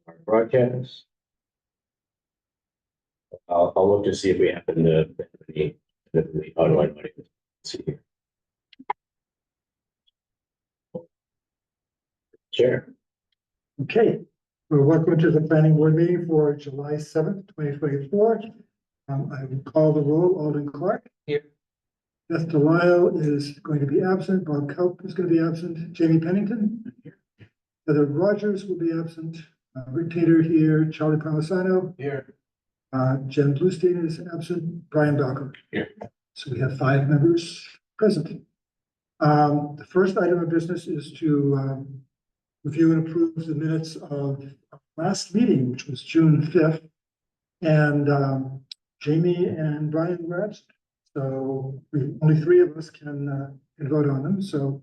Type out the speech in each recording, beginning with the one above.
our broadcast. I'll look to see if we happen to the auto invite. See here. Chair. Okay, well, welcome to the planning board meeting for July 7th, 2024. I will call the roll. Alden Clark. Here. Beth Delisle is going to be absent. Bob Kelp is going to be absent. Jamie Pennington. Here. Heather Rogers will be absent. Rick Tater here. Charlie Palmisano. Here. Jen Bluestein is absent. Brian Balcom. Here. So we have 5 members present. The first item of business is to review and approve the minutes of last meeting, which was June 5th. And Jamie and Brian were absent. So only 3 of us can vote on them. So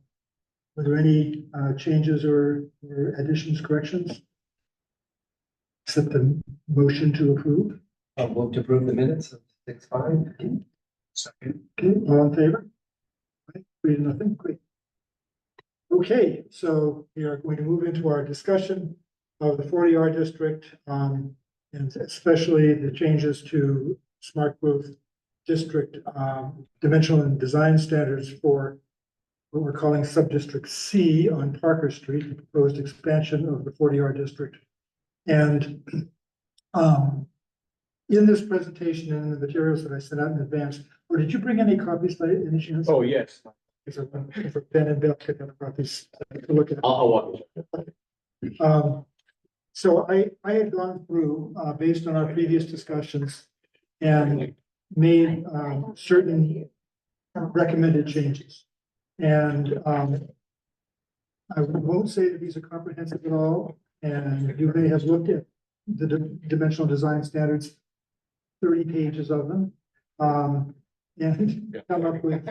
were there any changes or additions, corrections? Except the motion to approve. I'll move to approve the minutes of 6/5. Second. Okay, all in favor? Right, 3-0, great. Okay, so we are going to move into our discussion of the 40R district, and especially the changes to smart growth district dimensional and design standards for what we're calling sub-district C on Parker Street, the proposed expansion of the 40R district. And in this presentation and in the materials that I sent out in advance, or did you bring any copies by any chance? Oh, yes. So Ben and Bill could have copies to look at. I'll walk you. So I had gone through, based on our previous discussions, and made certain recommended changes. And I won't say that these are comprehensive at all, and you may have looked at the dimensional design standards, 30 pages of them, and come up with.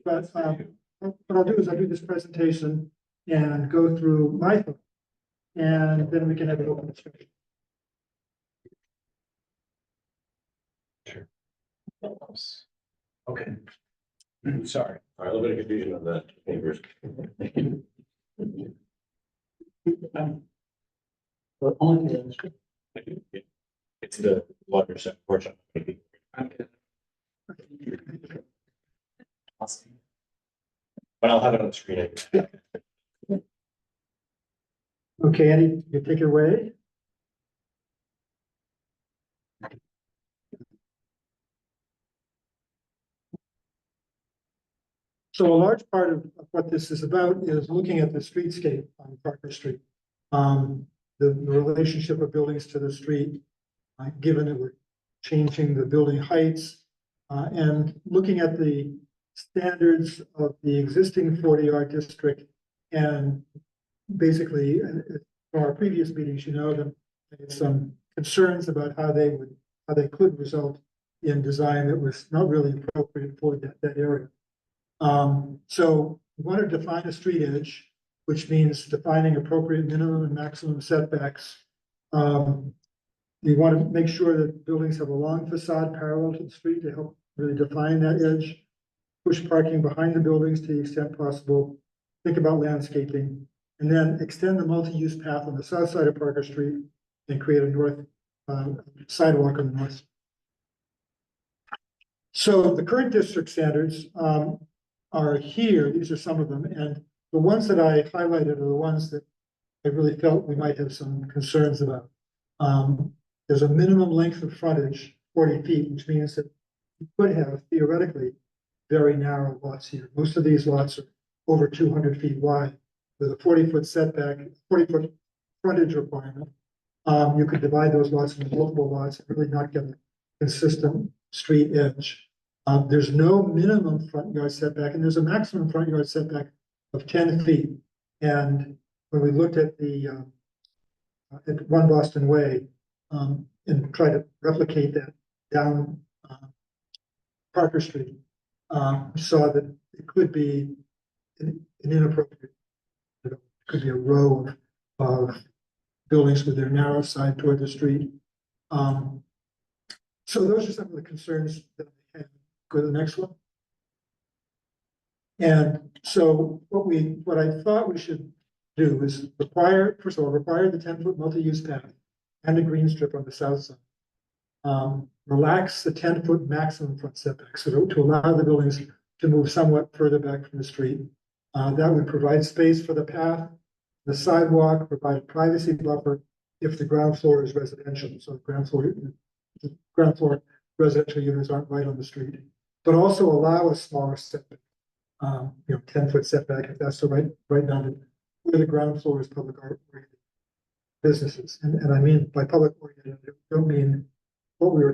But what I'll do is I'll do this presentation and go through my thoughts, and then we can have an open discussion. Sure. Okay. Sorry. All right, a little bit of confusion on that. Papers. It's the water set portion. Awesome. But I'll have it on the screen. Okay, Andy, you take it away. So a large part of what this is about is looking at the streetscape on Parker Street. The relationship of buildings to the street, given that we're changing the building heights, and looking at the standards of the existing 40R district. And basically, from our previous meetings, you know, that I had some concerns about how they could result in design that was not really appropriate for that area. So we want to define a street edge, which means defining appropriate minimum and maximum setbacks. We want to make sure that buildings have a long facade parallel to the street to help really define that edge. Push parking behind the buildings to the extent possible. Think about landscaping, and then extend the multi-use path on the south side of Parker Street and create a north sidewalk on the north. So the current district standards are here. These are some of them, and the ones that I highlighted are the ones that I really felt we might have some concerns about. There's a minimum length of frontage, 40 feet, which means that you could have theoretically very narrow lots here. Most of these lots are over 200 feet wide with a 40-foot setback, 40-foot frontage requirement. You could divide those lots into multiple lots and really not get a consistent street edge. There's no minimum front yard setback, and there's a maximum front yard setback of 10 feet. And when we looked at the at One Boston Way and tried to replicate that down Parker Street, saw that it could be an inappropriate, it could be a row of buildings with their narrow side toward the street. So those are some of the concerns that I had. Go to the next one. And so what I thought we should do is require, first of all, require the 10-foot multi-use path and a green strip on the south side. Relax the 10-foot maximum front setback, so to allow the buildings to move somewhat further back from the street. That would provide space for the path, the sidewalk, provide a privacy buffer if the ground floor is residential, so the ground floor residential units aren't right on the street, but also allow a smaller setback. 10-foot setback, if that's the right number, where the ground floor is public art oriented businesses. And I mean, by public oriented, I don't mean what we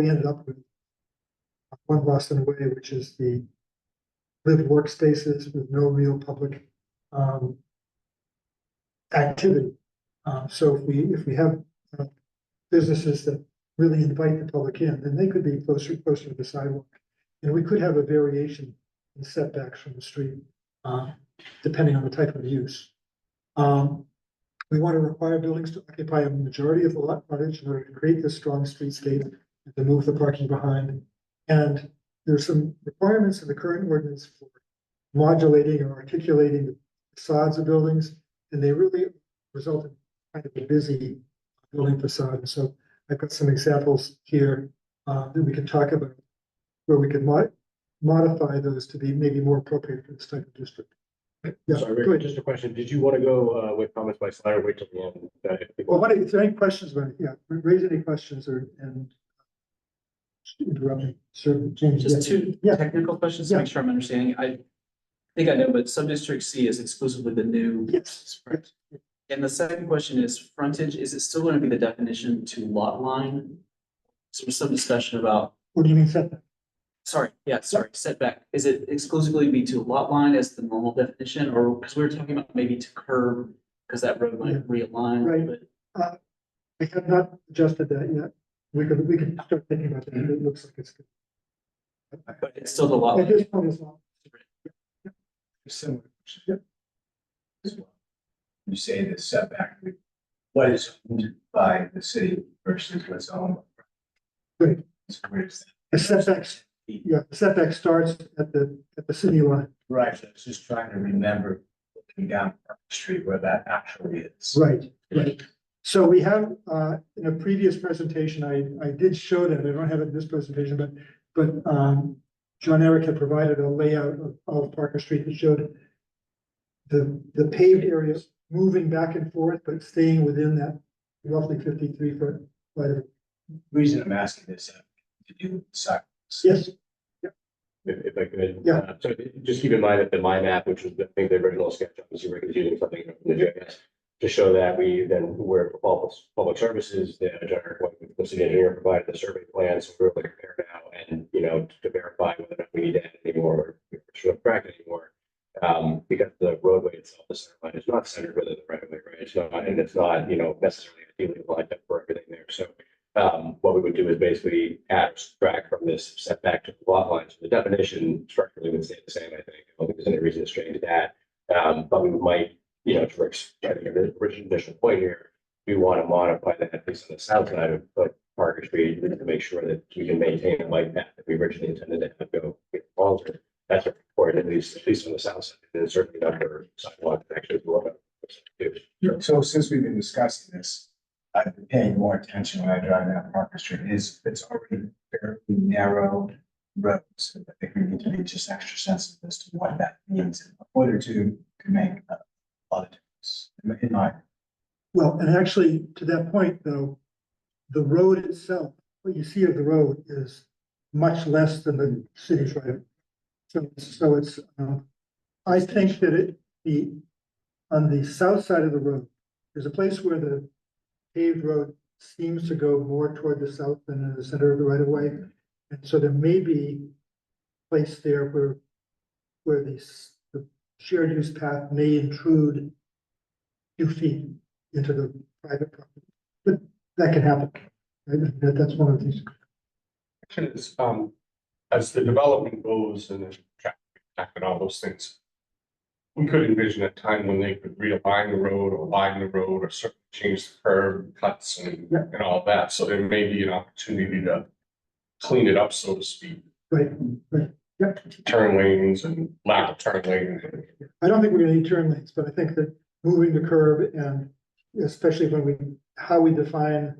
ended up with. One Boston Way, which is the lived workspaces with no real public activity. So if we have businesses that really invite the public in, then they could be closer to the sidewalk. And we could have a variation in setbacks from the street, depending on the type of use. We want to require buildings to occupy a majority of the lot frontage in order to create this strong streetscape and to move the parking behind. And there's some requirements in the current ordinance for modulating or articulating the facades of buildings, and they really result in kind of a busy building facade. And so I've got some examples here that we can talk about where we can modify those to be maybe more appropriate for this type of district. Yeah, Sorry, go Rick, ahead. just a question. Did you want to go with comments by slide or wait till the end? Well, if there are any questions about it, yeah, raise any questions and interrupt me. Sir, James. Just yeah. two Yeah. technical questions to Yeah. make sure I'm understanding. I think I know, but sub-district C is exclusively the new. Yes. Correct. And the second question is frontage. Is it still going to be the definition to lot line? So there's some discussion about, What do you mean setback? sorry, setback. Is it exclusively be to lot line as the normal definition, or because we were talking about maybe to curb, because that road might realign a little bit? We have not adjusted that yet. We could start thinking about that. It looks like it's good. But it's still the lot At line. this point, it's not. Similar. Yep. You say the setback, what is owned by the city versus what's owned? Right. So where's The setbacks, yeah, the setback starts at the city line. right, so I was just trying to remember looking down Park Street where that actually is. Right, right. So we have, in a previous presentation, I did show that, I don't have it in this presentation, but John Eric had provided a layout of Parker Street that showed the paved areas moving back and forth, but staying within that roughly 53-foot right of. Reason I'm asking this, to do with sidewalks. Yes, If I could. Yeah. So just keep in mind that the my map, which was, I think, the original sketch, obviously Rick is using something from the GIS to show that we then, where public services, the city engineer provided the survey plans, so we're able to compare now and, to verify whether or not we need to add any more or should have tracked anymore. Because the roadway itself, the center line is not centered within the right of way, right? It's not, and it's not, necessarily ideally lined up for everything there. So what we would do is basically add or subtract from this setback to the lot line. So the definition structurally would stay the same, I think. I don't think there's any reason to change that. But we might, to Rick's, I think, original initial point here, we want to modify that at least on the south side of Parker Street to make sure that we can maintain a light path that we originally intended to have go longer. That's important, at least on the south side, and certainly not for sidewalk actually. So since we've been discussing this, I've been paying more attention when I drive down Parker Street. It's already fairly narrow roads. I think we need to be just extra sensitive as to what that means. A foot or two can make a lot of difference in my. well, and actually, to that point, though, the road itself, what you see of the road is much less than the city's right of way. So it's, I think that on the south side of the road, there's a place where the paved road seems to go more toward the south than in the center of the right of way. And so there may be a place there where the shared use path may intrude a few feet into the private property. But that can happen. That's one of these. Question is, as the development goes and then traffic and all those things, we could envision a time when they could realign the road or line the road or certainly change the curb cuts and all that. So there may be an opportunity to clean it up, so to speak, Right, yep. turn lanes and lack of turn lane. I don't think we're gonna need turn lanes, but I think that moving the curb and especially how we define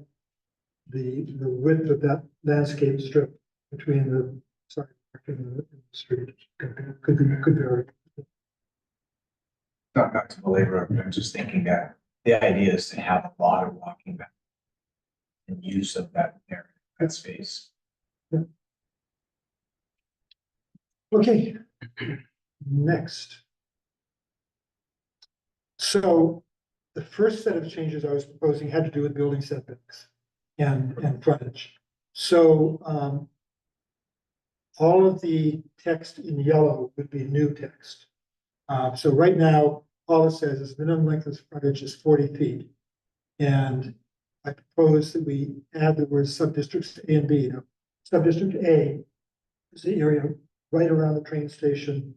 the width of that landscape strip between the sidewalk and the street could vary. Not to belabor, but I'm just thinking that the idea is to have a lot of walking back and use of that area, that space. Okay, next. So the first set of changes I was proposing had to do with building setbacks and frontage. So all of the text in yellow would be new text. So right now, all it says is minimum length of frontage is 40 feet. And I propose that we add the words subdistricts A and B. Now, subdistrict A is the area right around the train station.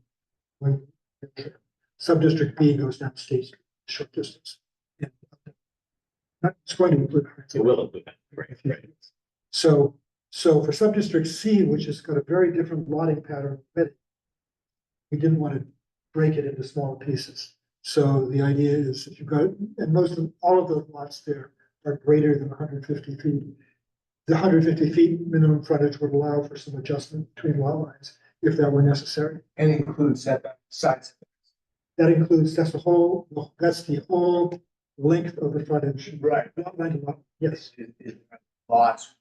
When subdistrict B goes down State Street, short distance. And it's going to include. It will include that, right. So for subdistrict C, which has got a very different lotting pattern, we didn't want to break it into smaller pieces. So the idea is if you've got, and all of the lots there are greater than 150 feet. The 150 feet minimum frontage would allow for some adjustment between lot lines if that were necessary. And include setback, sides. That includes, that's the whole length of the frontage. Right. Lot line to lot, yes. Lots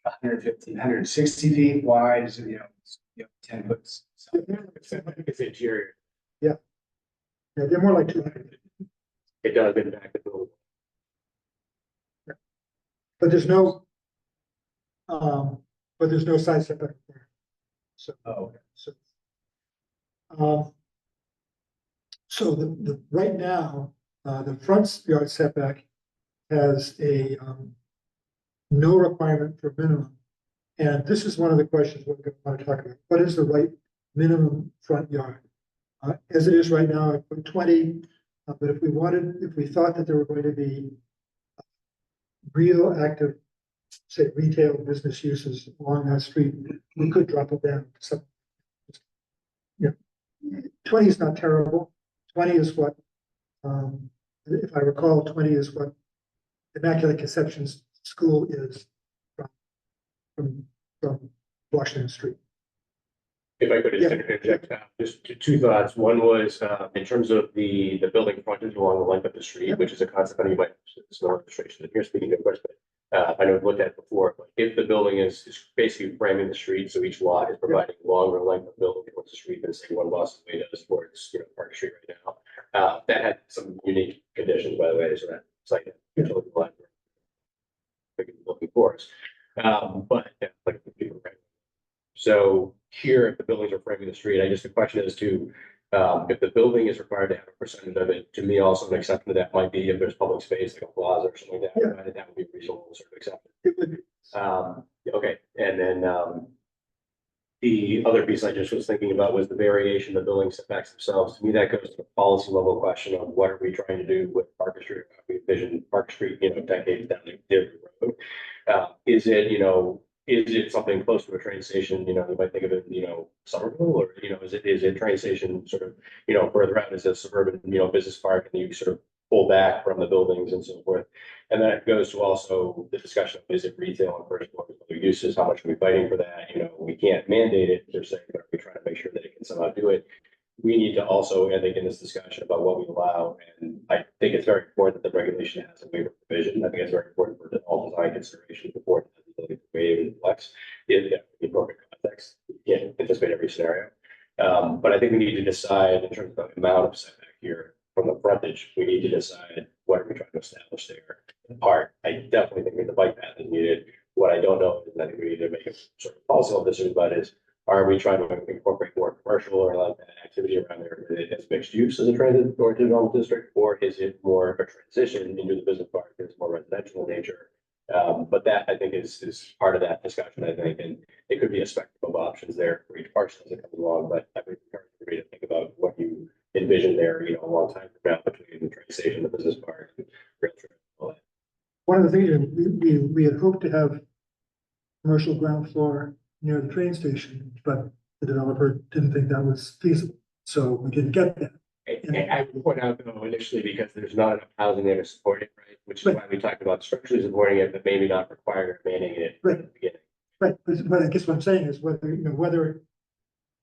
150, 160 feet wide, is, 10 foot. It's interior. Yeah, they're more like 200, It does impact the building. but there's no side setback there. So, Oh, so the right now, the front yard setback has a no requirement for minimum. And this is one of the questions we're going to want to talk about. What is the right minimum front yard? As it is right now, I put 20, but if we thought that there were going to be real active, say, retail business uses along that street, we could drop it down to some. Yeah, 20 is not terrible. 20 is what, if I recall, 20 is what Immaculate Conception School is from Washington Street. If I could just interject, just two thoughts. One was, in terms of the building frontage along the length of the street, which is a concept, and you might, it's no illustration that you're speaking of, course, but, I know we've looked at it before, but if the building is basically framing the street, so each lot is providing longer length of building towards the street than say one Boston Way does towards, Park Street right now. That had some unique conditions, by the way, so that site, looking for us. But, yeah, like, right. So here, if the buildings are framing the street, the question is to, if the building is required to have a percentage of it, to me, also an exception to that might be if there's public space, like a plaza or something like that, that would be reasonable, sort of acceptable. Okay, and then, the other piece I just was thinking about was the variation of the building setbacks themselves. To me, that goes to the policy level question of what are we trying to do with Parker Street? How we envision Park Street, decades down the road. Is it something close to a train station? You might think of it, Somerville, or, is it train station sort of, further out as a suburban, business park, and you sort of pull back from the buildings and so forth. And then it goes to also the discussion of, is it retail and first floor uses? How much are we fighting for that? We can't mandate it, they're saying, but we're trying to make sure that it can somehow do it. We need to also, I think, in this discussion about what we allow, and I think it's very important that the regulation has a waiver provision. I think it's very important for all design considerations before it has the ability to waive and flex in the appropriate context. You can't anticipate every scenario. But I think we need to decide in terms of the amount of setback here from the frontage. We need to decide what are we trying to establish there. Part, I definitely think the bike path is needed. What I don't know is, and I think we need to make a sort of policy decision about is, are we trying to incorporate more commercial or like that activity around there as mixed use as a transit or development district, or is it more of a transition into the business park that's more residential in nature? But that I think is part of that discussion, I think, and it could be a spectrum of options there for each parcel as it comes along. But I would encourage you to think about what you envision there, a long time from now between the train station, the business park, and rail trail, all that. One of the things we had hoped to have commercial ground floor near the train station, but the developer didn't think that was feasible, so we didn't get that. And I would point out though initially because there's not enough housing there to support it, right? Which is Right. why we talked about structurally supporting it, but maybe not requiring or mandating it Right. at the beginning. Right, but I guess what I'm saying is whether, whether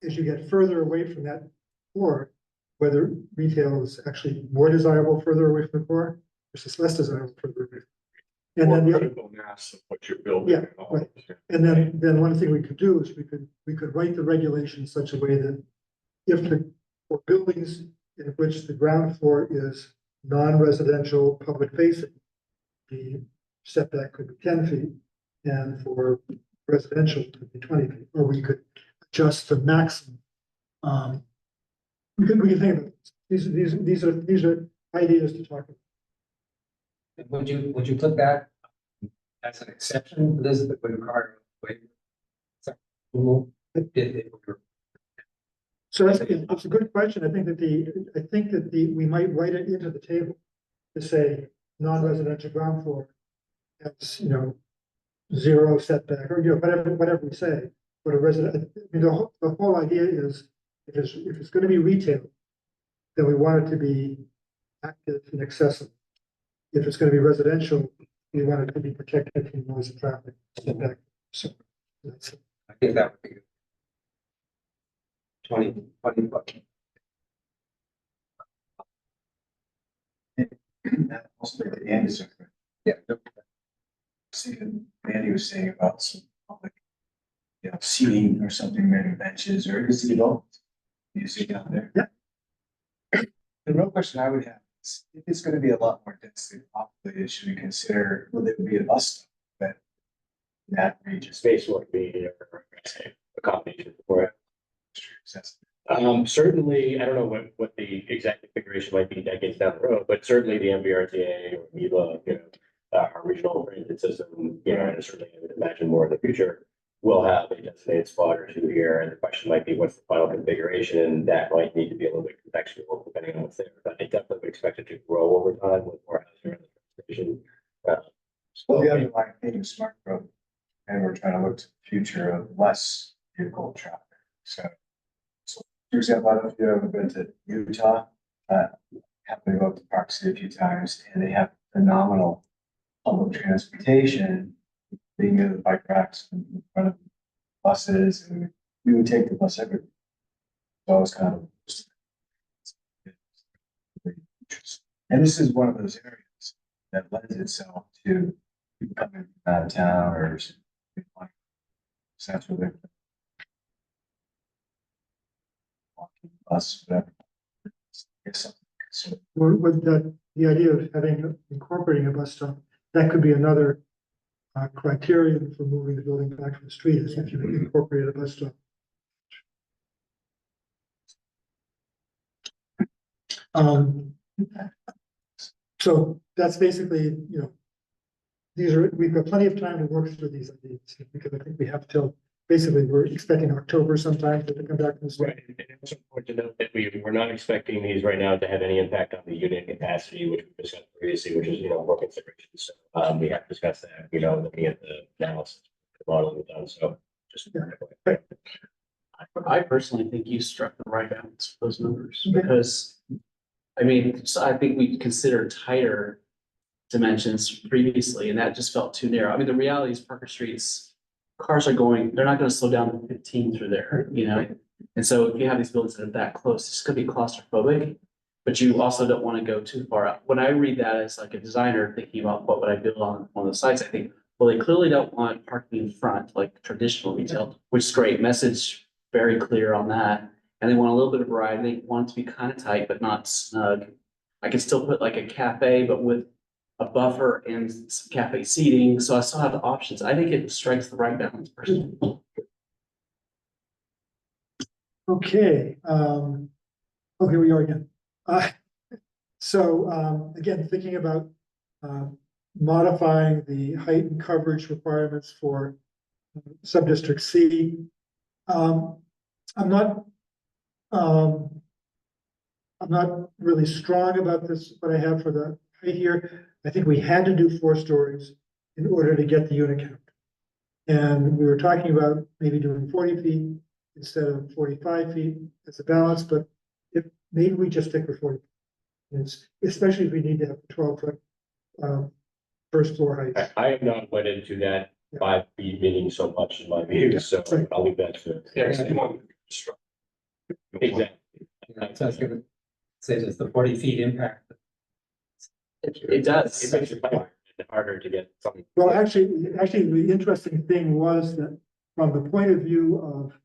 as you get further away from that core, whether retail is actually more desirable further away from the core versus less desirable further away. And More then the critical mass of what you're building. Yeah, right. And then one thing we could do is we could write the regulation in such a way that if for buildings in which the ground floor is non-residential public facing, the setback could be 10 feet, and for residential it could be 20 feet, or we could adjust the maximum. We can think about this. These are ideas to talk about. Would you put that as an exception for this that would require a waiver? So it's a good question. I think that we might write it into the table to say non-residential ground floor has, zero setback, or, whatever we say. But a resident, I mean, the whole idea is, if it's gonna be retail, then we want it to be active and accessible. If it's gonna be residential, we want it to be protected from noise and traffic, setback. So that's it. I think that would be good. 20 bucks. That also the end is. Yeah. See, Andy was saying about some public, seating or something, maybe benches, or is it all? You see down there? Yeah. The real question I would have is, if it's gonna be a lot more densely populated, should we consider, will there be a bus stop that region? Space would be a combination for it. Accessible. Certainly, I don't know what the exact configuration might be decades down the road, but certainly the MVRTA or MIVA, our regional transit system, and certainly I would imagine more in the future, will have a designated spot or two here. And the question might be what's the final configuration, and that might need to be a little bit contextual depending on what's there. But I definitely would expect it to grow over time with more housing and transportation. Well, the underlying thing is smart growth, and we're trying to look to the future of less vehicle traffic. So for example, I don't know if you've ever been to Utah, happened to go up to Park City a few times, and they have phenomenal public transportation, being near the bike racks in front of buses, and we would take the bus everywhere. So I was kind of. And this is one of those areas that lends itself to people coming out of town or. So that's where they're. Walking bus, whatever. Yes, so With the idea of incorporating a bus stop, that could be another criterion for moving the building back from the street, is if you incorporate a bus stop. So that's basically, we've got plenty of time to work through these ideas, because I think we have till, basically, we're expecting October sometime to come back from the state. Right. And it's important to note that we're not expecting these right now to have any impact on the unit capacity, which we discussed previously, which is, for consideration. So, we have discussed that, looking at the analysis, the modeling done. So just. I personally think you struck the right balance for those numbers, Okay. because, so I think we considered tighter dimensions previously, and that just felt too narrow. The reality is Parker Street's cars are they're not gonna slow down to 15 through there, And so if you have these buildings that are that close, it's gonna be claustrophobic, but you also don't wanna go too far out. When I read that as like a designer thinking about what would I build on one of the sites, I think, well, they clearly don't want parking in front, like traditional retail, which is great. Message very clear on that. And they want a little bit of variety. They want it to be kind of tight, but not snug. I can still put like a cafe, but with a buffer and some cafe seating. So I still have the options. I think it strikes the right balance personally. Okay, here we are again. Again, thinking about modifying the height and coverage requirements for sub-district C. I'm not really strong about this, what I have for the height here. I think we had to do 4 stories in order to get the unit count. And we were talking about maybe doing 40 feet instead of 45 feet as a balance, but if maybe we just stick with 40. It's, especially if we need to have 12-foot, first floor height. I have not went into that 5 feet meaning so much in my view, so Right. I'll leave that to. Yeah, so you want to construct. Exactly. So I was gonna say, does the 40 feet impact? It does. It makes it harder to get something. Well, actually, the interesting thing was that from the point of view of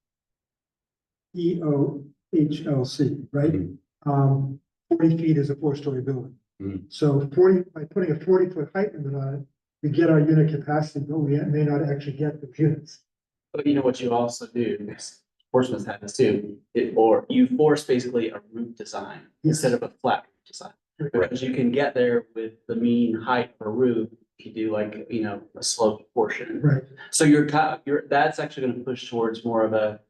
EOHLC, right? Mhm. 40 feet is a 4-story building. Mhm. So 40, by putting a 40-foot height limit on it, we get our unit capacity, but we may not actually get the units. But you know what you also do, because Portsmouth had this too, or you force basically a roof design instead of a flat roof design. Because you can get there with the mean height for roof, if you do like, you know, a sloped portion. Right. So that's actually gonna push towards more of a,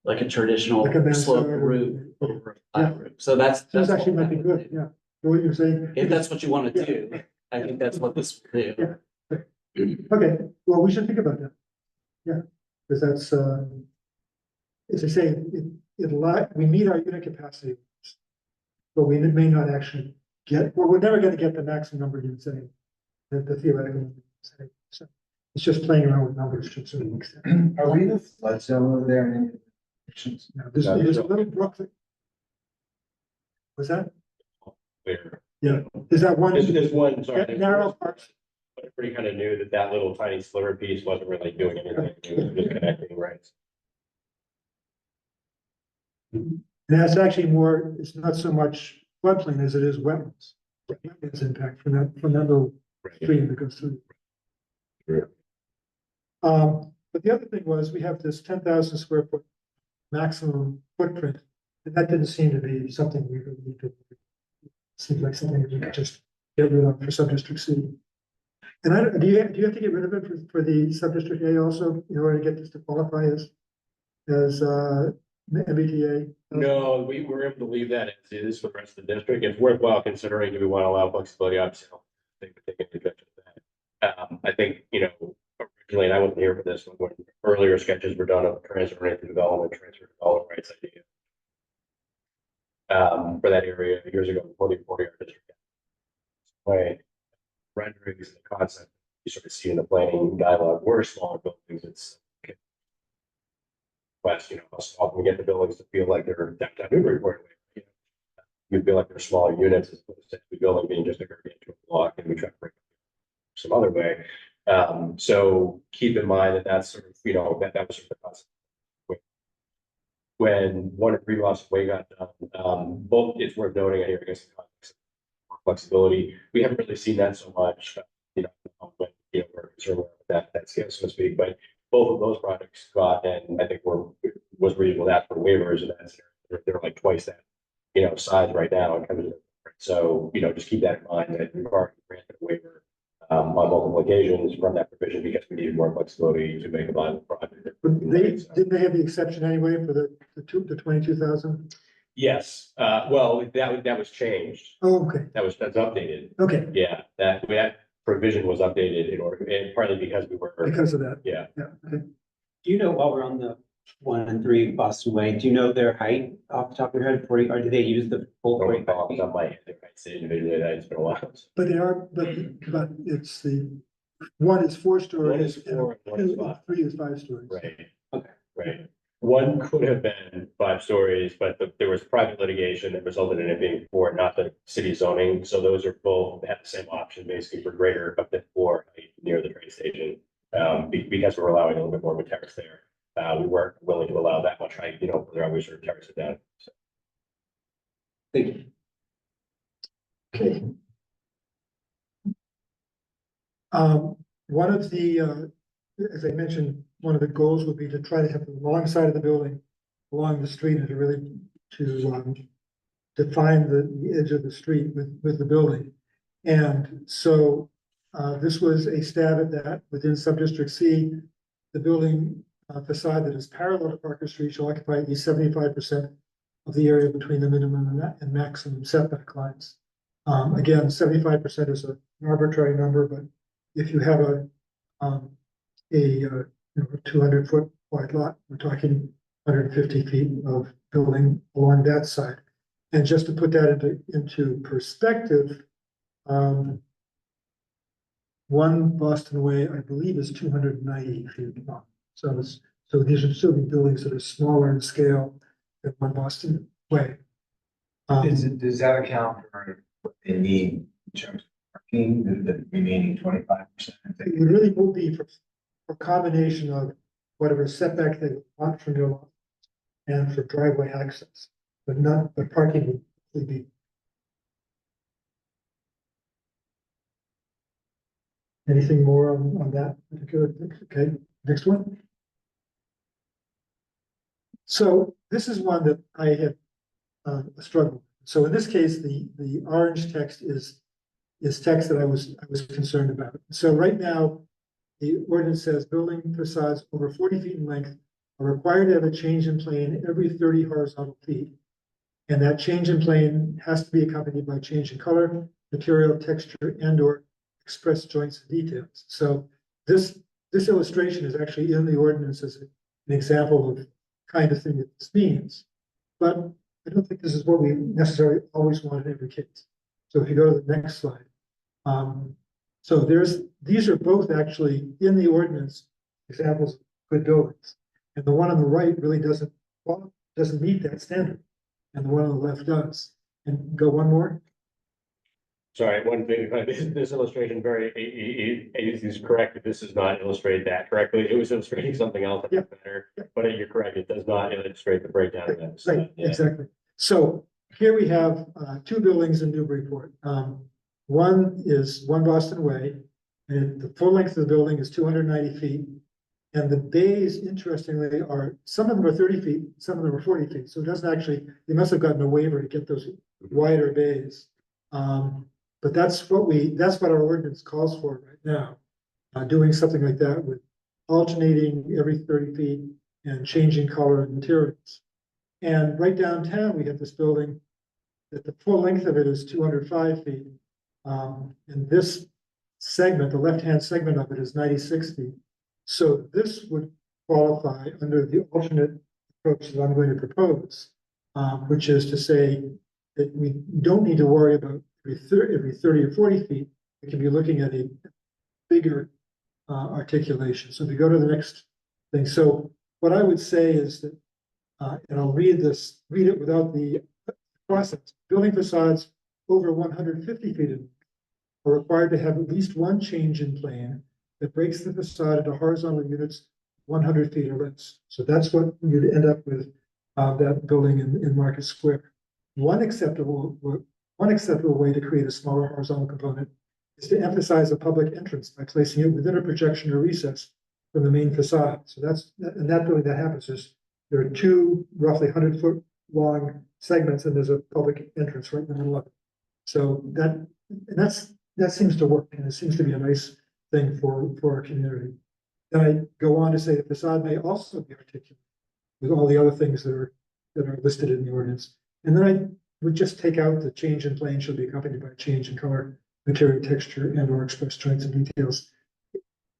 like a traditional Like a mansard slope or- roof over a flat roof. So that's. So this what actually might be that would good, do. yeah. What you're saying. If that's what you wanna Yeah. do, I think that's what this will do. Yeah. Okay, well, we should think about that. Yeah, because that's, as I say, we meet our unit capacity. But we may not actually get, well, we're never gonna get the maximum number of units anyway, the theoretical. Numbers anyway. So it's just playing around with numbers to a certain extent. Are we the flood zone over there in any sections? Now, there's a little brook that. Was that? Clear. Yeah, is that one? There's one, sorry. That narrow part. But everybody kind of knew that that little tiny sliver piece wasn't really doing anything, it was just connecting, right? And that's actually more, it's not so much floodplain as it is wetlands. Wetlands impact from that little Right. stream that goes through. Sure. But the other thing was, we have this 10,000 square foot maximum footprint, and that didn't seem to be something we really need to. Seems like something that we could just get rid of for sub-district C. And do you have to get rid of it for the sub-district A also, in order to get this to qualify as MBTA? No, we were able to leave that as is for the rest of the district. It's worthwhile considering, do we want to allow flexibility? Obviously, I don't think we take advantage of that. I think, you know, originally, and I wasn't here for this, but when earlier sketches were done of transfer development rights idea. For that area years ago, before the 40-yard district. Way renderings, the concept, you sort of see in the planning dialogue, were smaller buildings, it's. West, you know, how small can we get the buildings to feel like they're downtown Newburyport? You feel like they're smaller units as opposed to the building being just a gargantuan block, and we try to break it some other way. So keep in mind that that's sort of, you know, that was sort of the concept. When 1 and 3 Lost Way got done, both, it's worth noting here, I guess, the context of flexibility, we haven't really seen that so much, you know, but, you know, we're concerned with that scale, so to speak, but both of those projects got, and I think was reasonable to ask for waivers, and that's, they're like twice that, you know, size right now, and coming. So, you know, just keep that in mind, that we've already granted a waiver on multiple occasions from that provision, because we needed more flexibility to make a viable project. But didn't they have the exception anyway for the 22,000? Yes, well, that was changed, Oh, okay, that's updated, okay, yeah, that provision was updated in order, and partly because we were, because of that, yeah. yeah, okay. Do you know, while we're on the 1 and 3 Boston Way, do you know their height off the top of your head, 40, or do they use the full Don't 45 recall, feet? I might say individually that it's been a while. But they are, but it's the, one is 4 stories. One is 4 and 1 is 5. 3 is 5 stories. Right. Okay. Right. One could have been 5 stories, but there was private litigation that resulted in it being 4, not the city zoning. So those are both have the same option, basically for greater up to 4 near the train station. Because we're allowing a little bit more of a terrace there. We weren't willing to allow that much height, you know, for we sort of terrace it down. So. Thank you. Okay. One of the, as I mentioned, one of the goals would be to try to have the long side of the building along the street, and to really define the edge of the street with the building. And so this was a stab at that. Within sub-district C, the building facade that is parallel to Parker Street shall occupy at least 75% of the area between the minimum and maximum setback lines. Again, 75% is an arbitrary number, but if you have a 200-foot wide lot, we're talking 150 feet of building along that side. And just to put that into perspective, one Boston Way, I believe, is 290 feet long. So these are still buildings that are smaller in scale than one Boston Way. Does that account for what they need in terms of parking, the remaining 25%? It really will be for a combination of whatever setback they want from your lot and for driveway access, but parking would be. Anything more on that particular thing? Okay, next one. So this is one that I had struggled. So in this case, the orange text is text that I was concerned about. So right now, the ordinance says building facades over 40 feet in length are required to have a change in plane every 30 horizontal feet. And that change in plane has to be accompanied by change in color, material, texture, and/or express joints and details. So this illustration is actually in the ordinance as an example of the kind of thing that this means. But I don't think this is what we necessarily always want in every case. So if you go to the next slide. So these are both actually in the ordinance examples of good buildings. And the one on the right really doesn't meet that standard. And the one on the left does. And go one more. Sorry, one thing, this illustration is correct, that this does not illustrate that correctly. It was illustrating something else that's better, but you're correct, it does not illustrate the breakdown of that. Right, Yeah. exactly. So here we have two buildings in Newburyport. One is One Boston Way, and the full length of the building is 290 feet. And the bays, interestingly, some of them are 30 feet, some of them are 40 feet. So it doesn't actually, they must have gotten a waiver to get those wider bays. But that's what our ordinance calls for right now. Doing something like that with alternating every 30 feet and changing color and materials. And right downtown, we have this building that the full length of it is 205 feet. And this segment, the left-hand segment of it is 96 feet. So this would qualify under the alternate approach that I'm going to propose, which is to say that we don't need to worry about every 30 or 40 feet. We can be looking at a bigger articulation. So if you go to the next thing. So what I would say is that, and I'll read it without the process. Building facades over 150 feet are required to have at least one change in plane that breaks the facade into horizontal units 100 feet or less. So that's what you'd end up with that building in Market Square. One acceptable way to create a smaller horizontal component is to emphasize a public entrance by placing it within a projection or recess from the main facade. So in that building that happens is there are two roughly 100-foot long segments and there's a public entrance right in the middle of it. So that seems to work, and it seems to be a nice thing for our community. Then I go on to say the facade may also be articulate with all the other things that are listed in the ordinance. And then I would just take out the change in plane should be accompanied by change in color, material, texture, and/or express joints and details.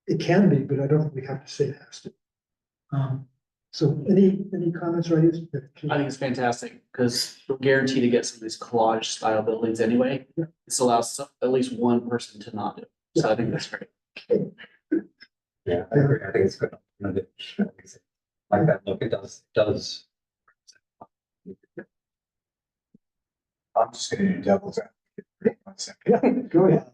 It can be, but I don't think we have to say it has to. So any comments or ideas? I think it's fantastic because we're guaranteed to get some of these collage style buildings anyway. Yeah. This allows at least one person to not do it. So I think that's great. Yeah, I agree. I think it's good. Like that look, it does. I'm just gonna do devil's advocate for 1 second. Yeah, go ahead.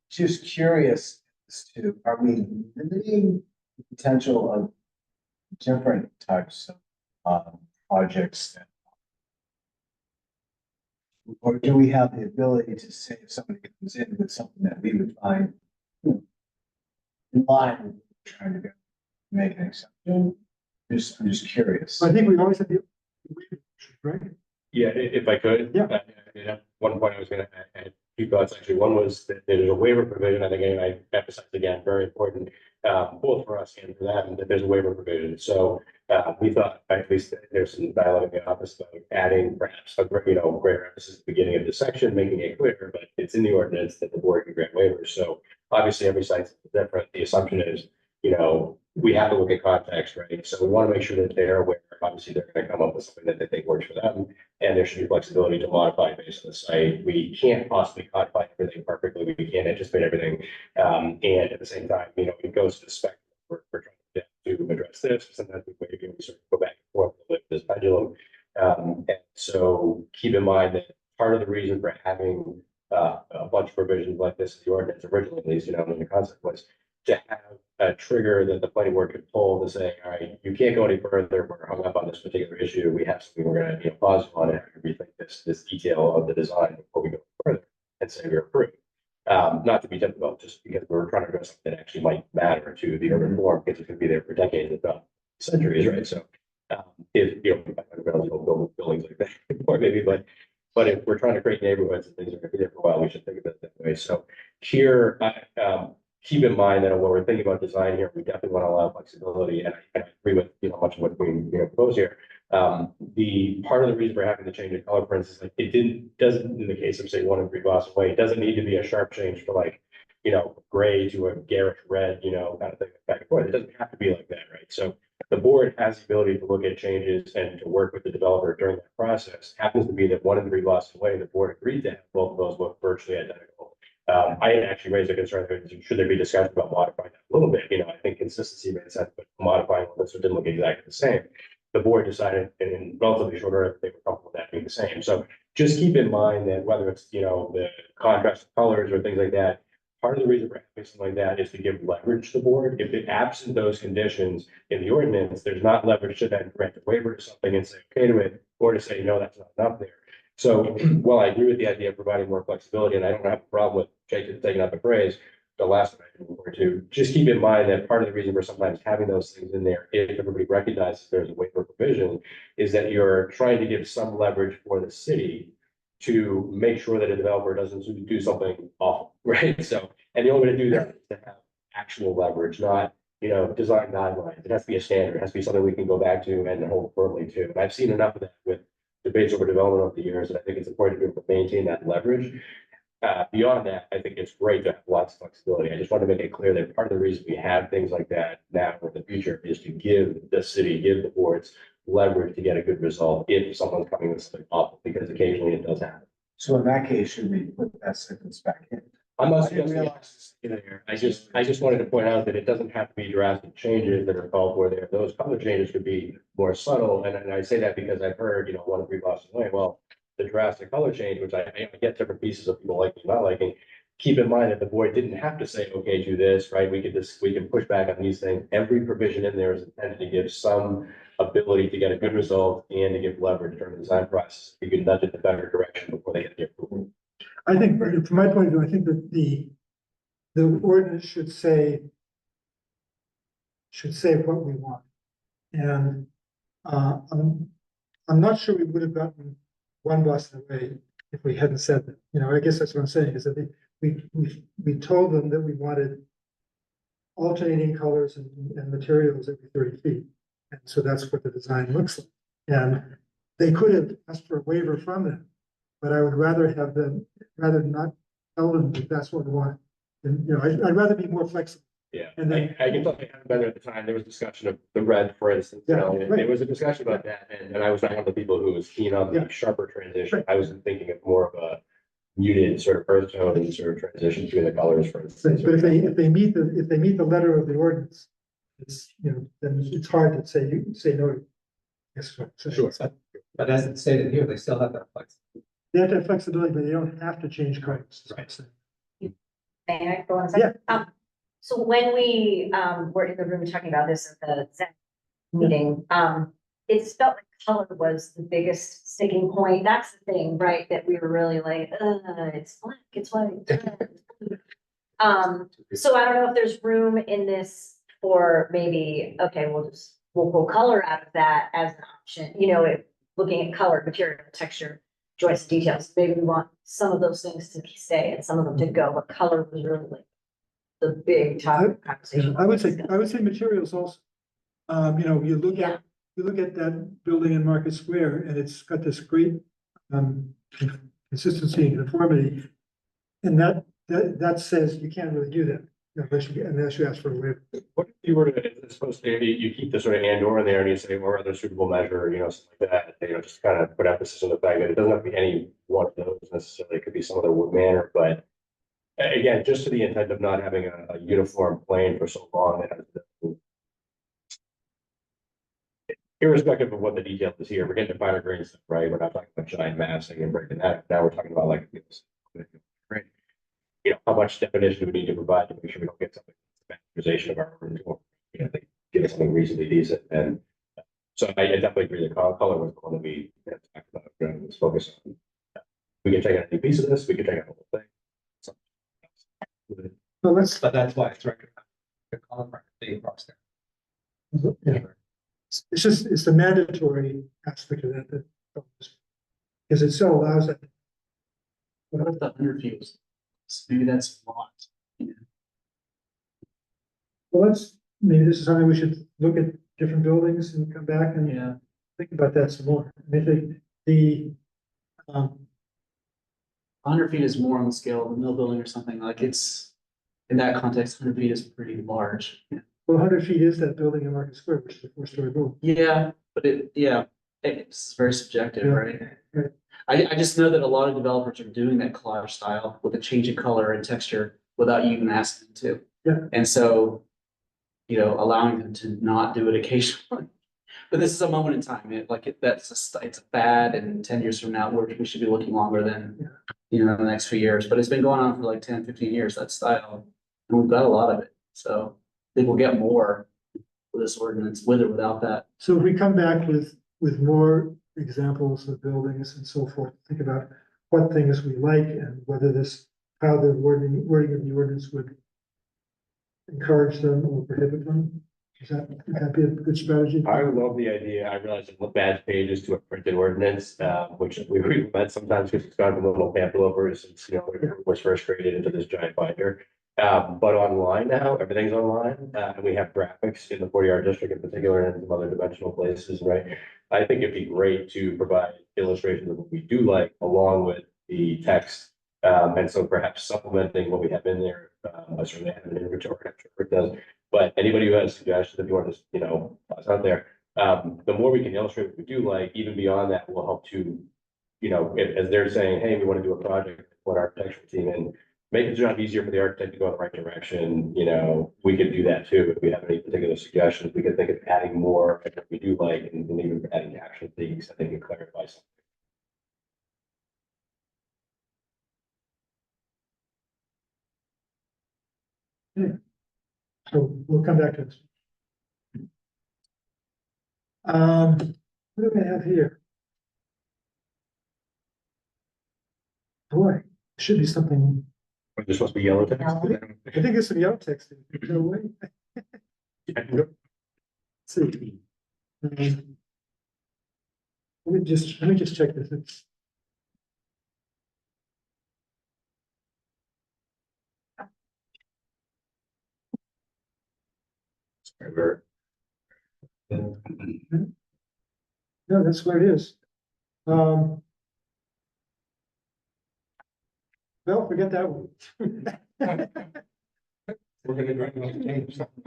Just curious as to, are we limiting the potential of different types of projects that, or do we have the ability to say if somebody comes in with something that we would find in line with what we're trying to do, make an exception? I'm just curious. I think we always have the right. Yeah, if I could. Yeah. At one point I was gonna add two thoughts, actually. One was that there's a waiver provision, I think, and I emphasized again, very important, both for us and for them, that there's a waiver provision. So we thought, at least there's some dialogue in the office about adding perhaps a greater emphasis at the beginning of the section, making it clear, but it's in the ordinance that the board can grant waivers. So obviously every site's different. The assumption is, we have to look at context, right? So we want to make sure that they're aware obviously they're gonna come up with something that they think works for them. And there should be flexibility to modify based on the site. We can't possibly codify everything perfectly. We can't anticipate everything. And at the same time, it goes to the spec. We're trying to address this. Sometimes we sort of go back and forth with this pendulum. And so keep in mind that part of the reason for having a bunch of provisions like this in the ordinance originally, at least, in the concept was to have a trigger that the planning board could pull to say, all right, you can't go any further. We're hung up on this particular issue. We have something we're going to pause on it and rethink this detail of the design before we go further and say we're approved. Not to be difficult, just because we're trying to address something that actually might matter to the urban form, because it's going to be there for decades, if not centuries, right? So if buildings like that, or maybe, but if we're trying to create neighborhoods and things are going to be there for a while, we should think of it that way. So here, keep in mind that when we're thinking about design here, we definitely want to allow flexibility, and I agree with much of what we propose here. The part of the reason we're having to change the color, for instance, like doesn't in the case of say 1 and 3 Boston Way, it doesn't need to be a sharp change for like gray to a garish red, kind of thing back and forth. It doesn't have to be like that, right? So the board has the ability to look at changes and to work with the developer during that process. Happens to be that 1 and 3 Boston Way, the board agreed to have both of those look virtually identical. I had actually raised a concern that should there be discussion about modifying that a little bit. I think consistency made sense, but modifying this so it didn't look exactly the same. The board decided in relatively short order that they were comfortable with that being the same. So just keep in mind that whether it's the contrast of colors or things like that, part of the reason for having something like that is to give leverage to the board. If it absent those conditions in the ordinance, there's not leverage to then grant a waiver to something and say okay to it, or to say no, that's not enough there. So while I agree with the idea of providing more flexibility, and I don't have a problem with Jacob taking out the phrase, the last one I didn't to, just keep in mind that part of the reason for sometimes having those things in there, if everybody recognizes there's a waiver provision, is that you're trying to give some leverage for the city to make sure that a developer doesn't do something awful, right? So, and the only way to do that is to have actual leverage, not, design guidelines. It has to be a standard. It has to be something we can go back to and hold firmly to. And I've seen enough of that with debates over development over the years, and I think it's important to be able to maintain that leverage. Beyond that, I think it's great to have lots of flexibility. I just want to make it clear that part of the reason we have things like that now or in the future is to give the city, give the boards leverage to get a good result if someone's coming with something awful, because occasionally it does happen. So in that case, should we put that sentence back in? I'm not I didn't suggesting realize it's in there. I just wanted to point out that it doesn't have to be drastic changes that are called for there. Those color changes could be more subtle. And I say that because I've heard, 1 and 3 Boston Way, well, the drastic color change, which I get different pieces of people liking, not liking. Keep in mind that the board didn't have to say, okay, do this, right? We can push back on these things. Every provision in there is intended to give some ability to get a good result and to give leverage during the design process. You can nudge it in a better direction before they get the approval. I think, from my point of view, I think that the ordinance should say what we want. And I'm not sure we would have gotten 1 Boston Way if we hadn't said that. I guess that's what I'm saying, is that we told them that we wanted alternating colors and materials every 30 feet. And so that's what the design looks like. And they could have asked for a waiver from them, but I would rather not tell them that that's what we want. And, I'd rather be more flexible. Yeah, And then- I can tell you haven't been there at the time. There was discussion of the red, for instance. Right. There was a discussion about that, and I was not one of the people who was keen on the Yeah. sharper transition. Right. I was thinking of more of a muted sort of earth tone and sort of transition between the colors, for instance. But if they meet the letter of the ordinance, it's, then it's hard to say no. Yes, right. So- Sure. But as it's stated here, they still have that flexibility. They have to have flexibility, but they don't have to change colors. is what I'm saying. May I go on a second? So when we were in the room talking about this at the Zen meeting, it felt like color was the biggest sticking point. That's the thing, right? That we were really like, it's black, it's white. So I don't know if there's room in this for maybe, okay, we'll pull color out of that as an option, looking at color, material, texture, joints, details. Maybe we want some of those things to stay and some of them to go, but color was really like the big topic of conversation. I would say materials also. You look at that building in Market Square and it's got this great consistency and uniformity. And that says you can't really do that. unless you ask for a waiver. What if you were to, it's supposed to, you keep the sort of and or in there and you say, or other suitable measure, something like that, just kind of put emphasis on the fact that it doesn't have to be any one of those necessarily, it could be some other manner, but again, just to the intent of not having a uniform plane for so long, that irrespective of what the detail is here, we're getting to finer grains, stuff, right? We're not talking about giant massing and breaking that. Now we're talking about like, right? How much definition do we need to provide to make sure we don't get something standardization of our, they give us something reasonably decent. And so I definitely agree that color was going to be talked about, let's focus on. We can take out any piece of this, we can take out the whole thing. So let's, But that's why it's recommended to color part the across there. yeah, it's the mandatory aspect of that, because it so allows it. What if the 100 feet was, maybe that's a lot. Well, maybe this is something we should look at different buildings and come back and Yeah, think about that some more. I mean, um, 100 feet is more on the scale of a mill building or something, like it's, in that context, 100 feet is pretty large. well, 100 feet is that building in Market Square, which is a 4-story building. Yeah, but it's very subjective, Yeah, right? right. I just know that a lot of developers are doing that collage style with a change in color and texture without you even asking them to. Yeah. And so, allowing them to not do it occasionally. But this is a moment in time, it's a fad, and 10 years from now, we should be looking longer than, the next few years, but it's been going on for like 10, 15 years, that style. And we've got a lot of it, so I think we'll get more with this ordinance, with or without that. So if we come back with more examples of buildings and so forth, think about what things we like and whether how the wording of the ordinance would encourage them or prohibit them. Would that be a good strategy? I love the idea. I realize it look bad pages to a printed ordinance, which we read sometimes because it's gone from little pamphlet since, it was first created into this giant binder. But online now, everything's online, and we have graphics in the 40R district in particular and some other dimensional places, right? I think it'd be great to provide illustrations of what we do like along with the text. And so perhaps supplementing what we have in there, I certainly have an inventory, I'm sure it does. But anybody who has suggestions, if you want to, toss out there, the more we can illustrate what we do like, even beyond that, will help to, as they're saying, hey, we want to do a project, put our architectural team in, make the job easier for the architect to go in the right direction. We could do that too. If we have any particular suggestions, we could think of adding more of what we do like, and even adding caption things, I think it clarifies something. So we'll come back to this. What do we have here? Boy, should be something, There's supposed to be yellow text. I think there's some yellow text. No way. Let's see. Let me just check this. No, that's where it is. Well, forget that one. We're gonna go ahead and change something.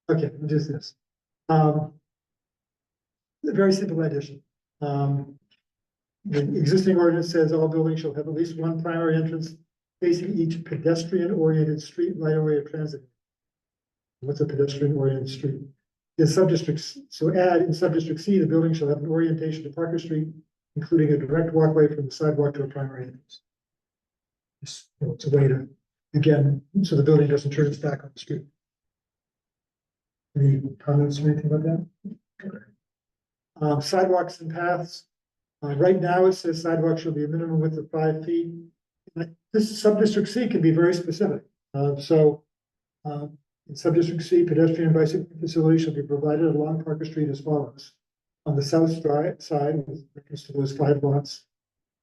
Okay, we'll do this. A very simple addition. The existing ordinance says all buildings shall have at least one primary entrance facing each pedestrian-oriented street, right-of-way, or transit. What's a pedestrian-oriented street? In subdistricts, so add in subdistrict C, the building shall have an orientation to Parker Street, including a direct walkway from the sidewalk to a primary entrance. It's a way to, again, so the building doesn't turn its back on the street. Any comments or anything about that? Sidewalks and paths. Right now, it says sidewalks shall be a minimum width of 5 feet. This subdistrict C can be very specific. In subdistrict C, pedestrian and bicycle facilities shall be provided along Parker Street as follows. On the south side, with reference to those 5 lots,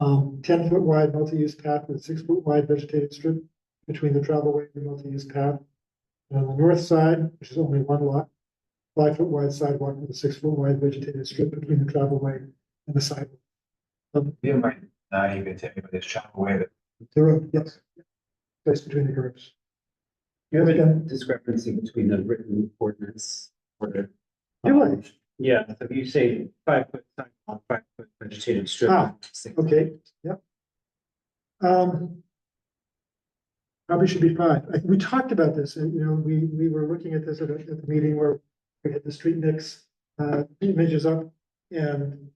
10-foot wide multi-use path with 6-foot wide vegetated strip between the travelway and the multi-use path. And on the north side, which is only 1 lot, 5-foot wide sidewalk with a 6-foot wide vegetated strip between the travelway and the sidewalk. You might not even tell me, but there's travel way that The road, yes. Place between the curves. You have a discrepancy between the written ordinance for the. Do I? Yeah, if you say 5 foot sidewalk, 5 foot vegetated strip. Ah, Okay, yep. Probably should be 5. We talked about this, and, we were looking at this at the meeting where we had the street mix, images up. And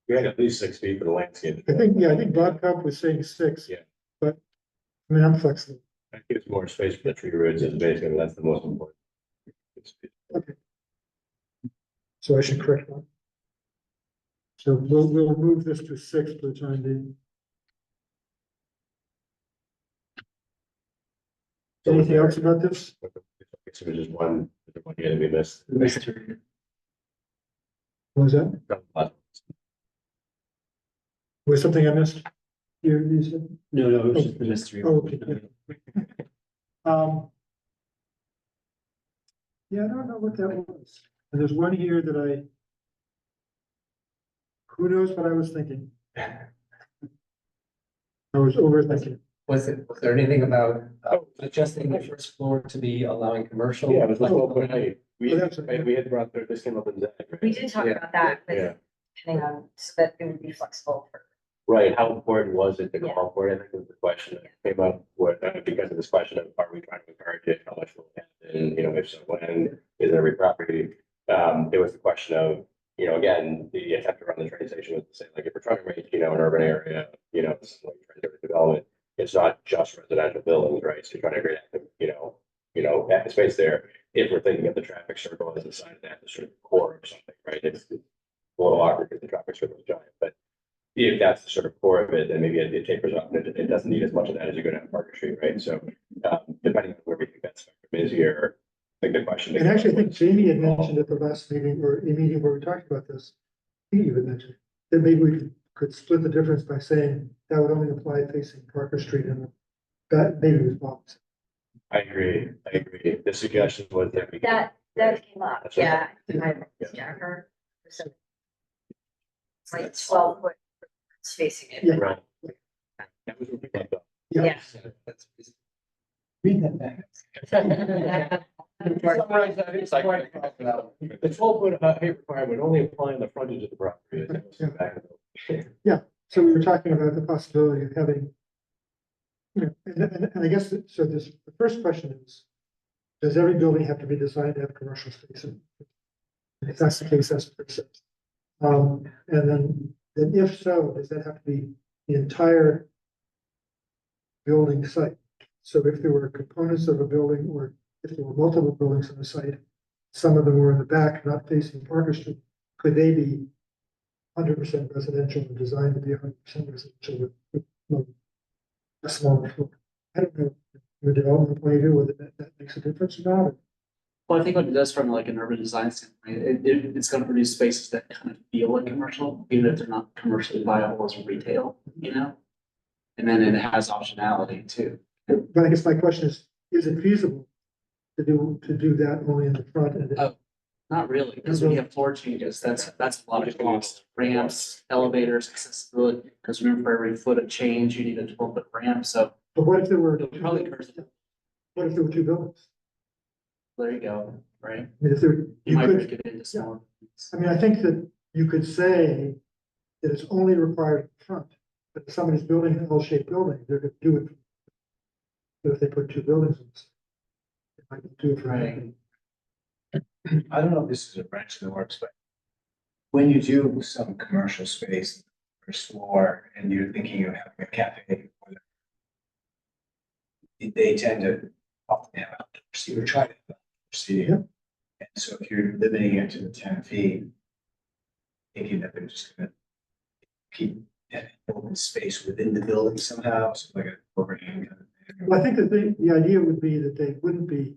We had at least 6 feet for the landscape. I think Bob Cup was saying 6. Yeah. But, I mean, I'm flexible. That gives more space for the tree roots, and basically that's the most important. So I should correct that. So we'll move this to 6 for the time being. Anything else about this? So there's just one here that we missed. What was that? Was something I missed? You said? No, it was just the mystery. Oh, okay, yeah. Yeah, I don't know what that was. And there's one here that who knows what I was thinking? I was overthinking. Was there anything about adjusting the first floor to be allowing commercial? Yeah, it was like 12.8. We, Oh, that's right. we had brought, this came up in Zach, right? We did talk Yeah. about that, but Yeah, depending on, so that it would be flexible for. right. How important was it to Yeah. call for it? I think was the question that came up with, because of this question of, are we trying to encourage it? How much will it happen? If so, when is every property? It was the question of, again, the attempt to run the train station was to say, like, if we're trying to make, an urban area, it's like transit development, it's not just residential buildings, right? So you're trying to create, active space there. If we're thinking of the traffic circle as the side of that, the sort of core of something, right? It's a little awkward because the traffic circle is giant, but if that's the sort of core of it, then maybe it tapers off, and it doesn't need as much of that as you go down Parker Street, right? So, depending on where we think that spectrum is here, I think the question. And actually, I think Jamie had mentioned at the last meeting, or a meeting where we talked about this, I think you had mentioned, that maybe we could split the difference by saying that would only apply facing Parker Street, and that maybe was Bob's. I agree. The suggestion was that we. That came up, That's right. yeah. Jennifer. So it's like 12 foot spacing it. Yeah. Right. That was what we thought. Yeah. Read that back. Summarize that, it's like, the 12-foot height requirement would only apply on the frontage of the property. So we were talking about the possibility of having. And I guess, so the first question is, does every building have to be designed to have commercial space? And if that's the case, that's what it says. And then if so, does that have to be the entire building site? So if there were components of a building, or if there were multiple buildings on the site, some of them were in the back, not facing Parker Street, could they be 100% residential and designed to be 100% residential with a smaller floor? I don't know, from a development point of view, whether that makes a difference or not. Well, I think what it does from like an urban design standpoint, it's gonna produce spaces that kind of feel like commercial, even if they're not commercially viable as retail, And then it has optionality too. But I guess my question is it feasible to do that only in the front and? Oh. Not really, because when you have floor changes, that's a lot of cost, ramps, elevators, accessibility, because remember, for every foot of change, you need a 12-foot ramp, so But what if there were? It'll probably curse. What if there were 2 buildings? there you go, right? I mean, if there, You you might could, break it into smaller. I mean, I think that you could say that it's only required in front, but if somebody's building an L-shaped building, they're gonna do it. But if they put 2 buildings in this. They might do it for. Right. I don't know if this is a wrench in the works, but when you do some commercial space, first floor, and you're thinking of having a cafe, they tend to often have outdoor seating, or try to have outdoor seating. Yeah. And so if you're limiting it to the 10 feet, thinking that they're just gonna keep that open space within the building somehow, so like an overhang kind of thing. Well, I think that the idea would be that they wouldn't be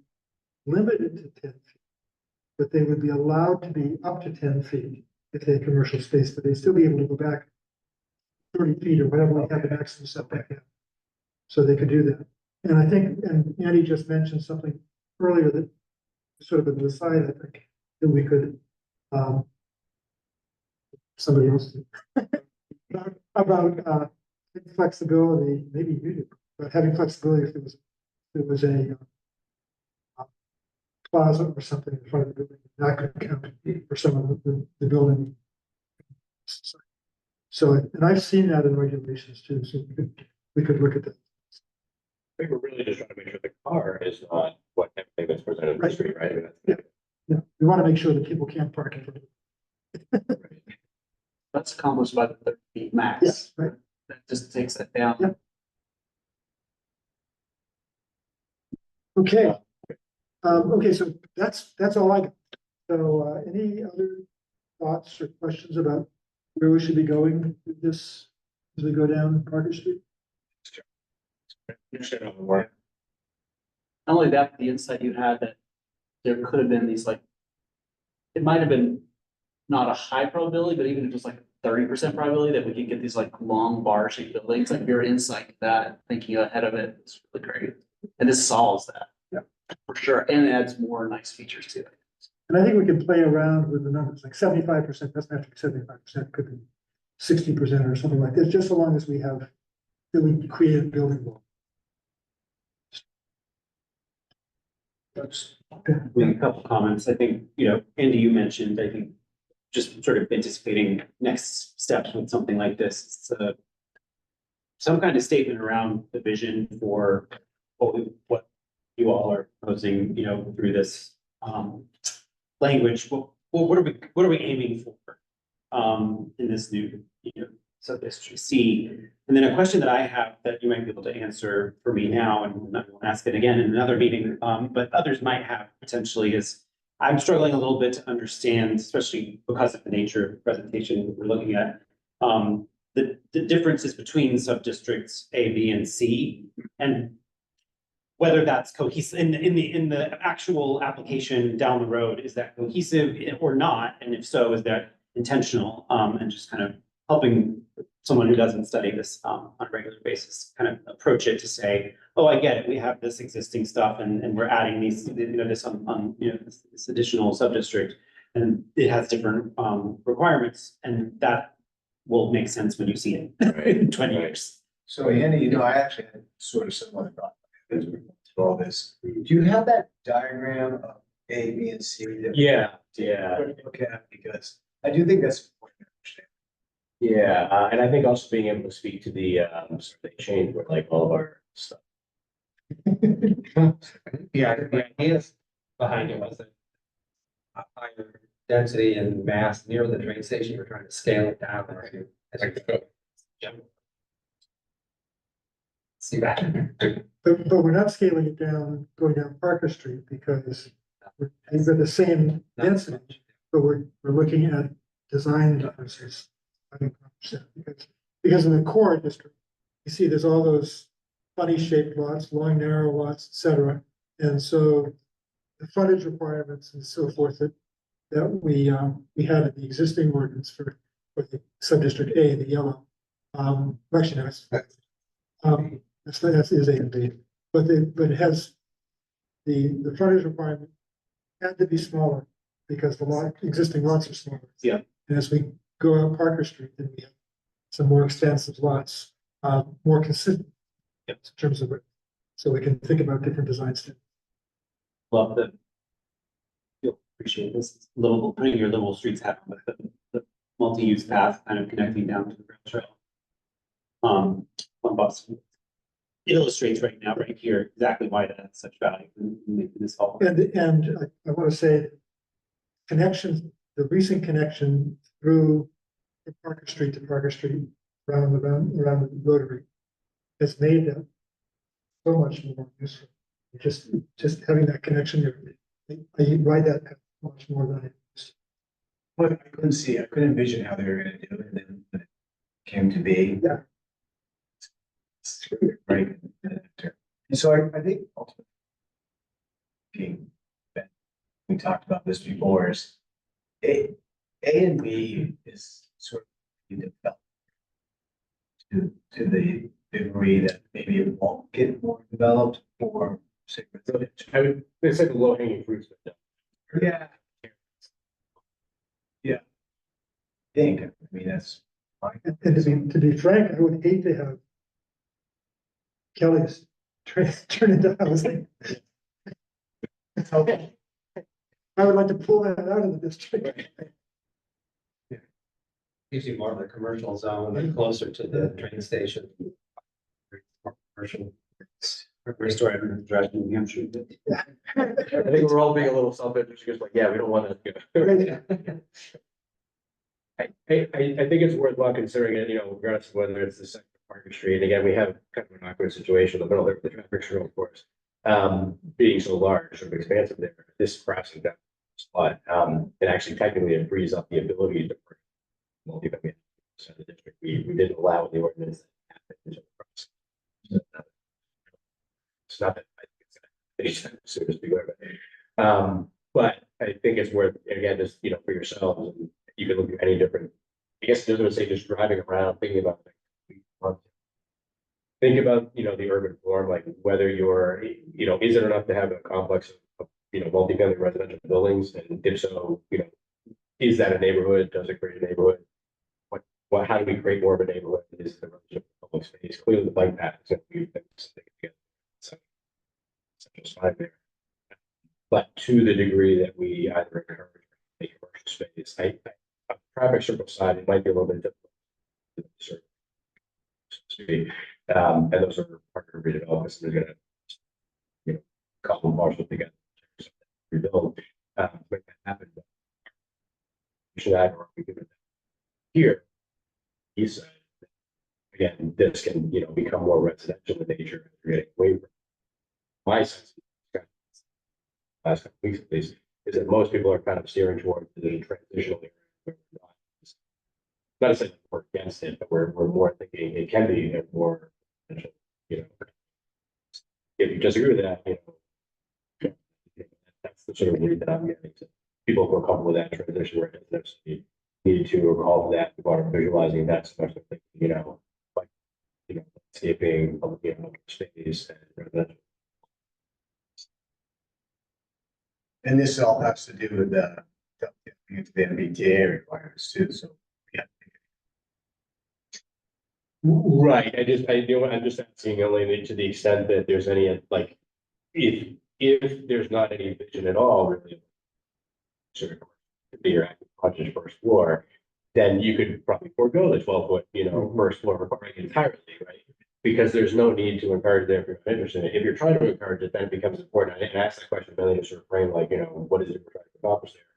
limited to 10 feet. But they would be allowed to be up to 10 feet if they had commercial space, but they'd still be able to go back 30 feet or whatever we have the maximum setback at. So they could do that. And I think, and Andy just mentioned something earlier that sort of an aside, I think, that we could, somebody else did. about flexibility, maybe you do, but having flexibility if there was a plaza or something in front of the building, that could count for some of the building. So, and I've seen that in regulations too, so we could look at that. I think we're really just trying to make sure the car is not what everything that's presented on the street, right? I mean, that's- Yeah, we want to make sure that people can't park in front of That's accomplished by the 30 feet it. max. Yes, right. That just takes it down. Yep. Okay. Okay, so that's all I got. So, any other thoughts or questions about where we should be going with this as we go down Parker Street? Understand how it works. Not only that, the insight you had that there could have been these like, it might have been not a high probability, but even just like 30% probability that we could get these like long bar shaped buildings, like your insight to that, thinking ahead of it is really great. And this solves that. Yeah. For sure, and adds more nice features to it. And I think we can play around with the numbers, like 75%, doesn't have to be 75%, could be 60% or something like this, just so long as we have, that we create a building block. A couple comments. I think, Andy, you mentioned, I think, just sort of anticipating next steps with something like this. It's some kind of statement around the vision for what you all are proposing, through this language. What are we aiming for in this new, sub-district C? And then a question that I have that you might be able to answer for me now, and I will ask it again in another meeting, but others might have potentially, is I'm struggling a little bit to understand, especially because of the nature of the presentation we're looking at, the differences between sub-districts A, B, and C, and whether that's cohesive in the actual application down the road. Is that cohesive or not? And if so, is that intentional? And just kind of helping someone who doesn't study this on a regular basis kind of approach it to say, oh, I get it. We have this existing stuff and we're adding these, this additional sub-district, and it has different requirements, and that will make sense when you see it in 20 years. So Andy, I actually had sort of similar thought as we went through all this. Do you have that diagram of A, B, and C? that we Yeah. Look at, because I do think that's important to understand. Yeah, and I think also being able to speak to the sort of change with like all of our stuff. Yeah, the ideas behind it was that a higher density and mass near the train station, we're trying to scale it down. See that? But we're not scaling it down, going down Parker Street, because we've got the same density, but we're looking at design differences. I think, because in the core district, you see there's all those funny shaped lots, long, narrow lots, et cetera. And so the frontage requirements and so forth that we had in the existing ordinance for the sub-district A, the yellow. Actually, no, that is A and B, but it has the frontage requirement had to be smaller because the existing lots are smaller. Yeah. And as we go out Parker Street, then we have some more expansive lots, more consistent. Yep. In terms of it, so we can think about different designs. Love that. You'll appreciate this putting your little streets hat on with the multi-use path kind of connecting down to the rail trail. On Boston. It illustrates right now, right here, exactly why that has such value in making this all. And I want to say the recent connection through from Parker Street to Parker Street around the Rotary has made that so much more useful. Just having that connection there, I ride that path much more than I used to. But I couldn't envision how they were gonna do it, and then when it came to be. Yeah. It's really great. And so I think ultimately, we talked about this before, is A and B is sort of developed to the degree that maybe it won't get more developed or say. I would, it's like a low hanging fruit. Yeah. Yeah. I think, that's fine. And to be frank, I would hate to have Kelly's turn into housing. Okay. I would like to pull that out of the district. Gives you more of a commercial zone and closer to the train station. More commercial. Restore it, drive to New Hampshire. I think we're all being a little selfish, because like, yeah, we don't want that to go. I think it's worthwhile considering it, regardless of whether it's the second Parker Street, and again, we have kind of an awkward situation in the middle of the traffic circle, of course. Being so large, sort of expansive there, this crossing that spot, it actually technically it frees up the ability to. Multi-family of the district, we didn't allow the ordinance. It's not that I think it's gonna, so to speak, but I think it's worth, again, just, for yourselves, and you can look at any different, I guess, I was gonna say, just driving around, thinking about things. Think about, the urban form, like whether you're, is it enough to have a complex of, multi-family residential buildings? And if so, is that a neighborhood? Does it create a neighborhood? How do we create more of a neighborhood? Is the relationship with public space? Clearly the bike path is going to be together. So just fine there. But to the degree that we either encourage a commercial space, on the traffic circle side, it might be a little bit difficult. And those are partner redevelopments. They're going to, couple parcels together, rebuild, make that happen. But should I, or we give it here? East side. Again, this can, become more residential in nature. You're getting away from my sense. Last couple weeks at least, is that most people are kind of steering towards the transitional area. Where we're not to say that we're against it, but we're more thinking it can be a more, if you disagree with that, that's the sort of lead that I'm getting to. People who are comfortable with that transition where there's need to recall that we are visualizing that so much, like, landscaping, public, space and residential. And this all has to do with the MBTA requirements too, so, yeah. Right, I'm just asking only to the extent that there's any, like, if there's not any vision at all, really, sort of be your active project first floor, then you could probably forego the 12-foot, first floor requirement entirely, right? Because there's no need to encourage it if you're not interested in it. If you're trying to encourage it, then it becomes important. I asked that question really to sort of frame, like, what is it we're trying to accomplish there?